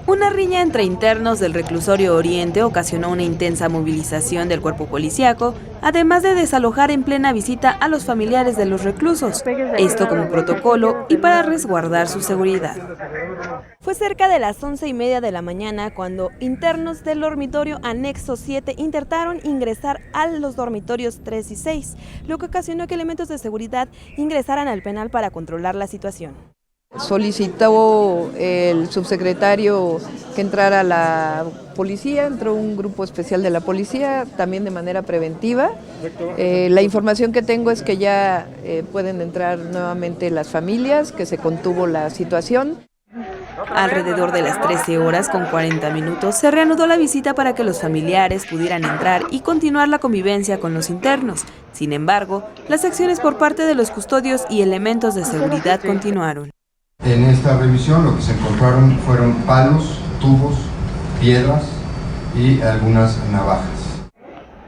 Una riña entre internos del reclusorio Oriente ocasionó una intensa movilización del cuerpo policíaco, además de desalojar en plena visita a los familiares de los reclusos, esto como protocolo y para resguardar su seguridad. Fue cerca de las 11:30 de la mañana cuando internos del dormitorio anexo 7 intentaron ingresar a los dormitorios 3 y 6, lo que ocasionó que elementos de seguridad ingresaran al penal para controlar la situación. Solicitó el subsecretario que entrara la policía, entró un grupo especial de la policía, también de manera preventiva. La información que tengo es que ya pueden entrar nuevamente las familias, que se contuvo la situación. Alrededor de las 13 horas con 40 minutos se reanudó la visita para que los familiares pudieran entrar y continuar la convivencia con los internos. Sin embargo, las acciones por parte de los custodios y elementos de seguridad continuaron. En esta revisión lo que se encontraron fueron palos, tubos, piedras y algunas navajas.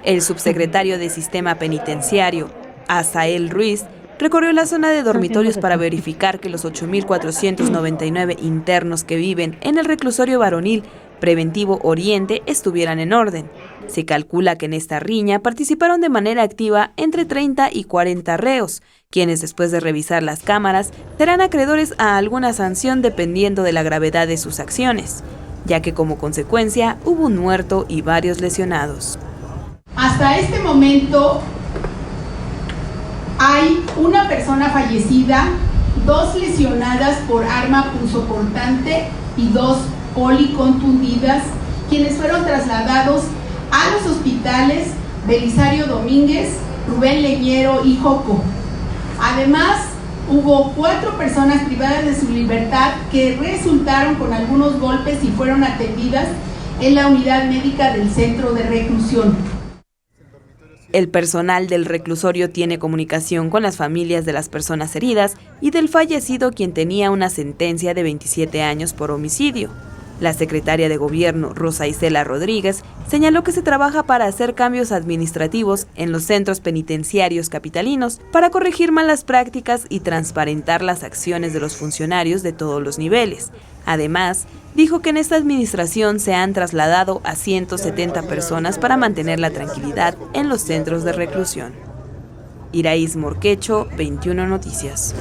El subsecretario de Sistema Penitenciario, Asael Ruiz, recorrió la zona de dormitorios para verificar que los 8.499 internos que viven en el reclusorio varonil preventivo Oriente estuvieran en orden. Se calcula que en esta riña participaron de manera activa entre 30 y 40 reos, quienes después de revisar las cámaras serán acreedores a alguna sanción dependiendo de la gravedad de sus acciones, ya que como consecuencia hubo un muerto y varios lesionados. Hasta este momento hay una persona fallecida, 2 lesionadas por arma punzocortante y 2 policontundidas, quienes fueron trasladados a los hospitales Belisario Domínguez, Rubén Leñero y Joco. Además, hubo 4 personas privadas de su libertad que resultaron con algunos golpes y fueron atendidas en la unidad médica del centro de reclusión. El personal del reclusorio tiene comunicación con las familias de las personas heridas y del fallecido, quien tenía una sentencia de 27 años por homicidio. La secretaria de Gobierno, Rosa Isela Rodríguez, señaló que se trabaja para hacer cambios administrativos en los centros penitenciarios capitalinos para corregir malas prácticas y transparentar las acciones de los funcionarios de todos los niveles. Además, dijo que en esta administración se han trasladado a 170 personas para mantener la tranquilidad en los centros de reclusión. Iraíz Morquecho, 21 Noticias.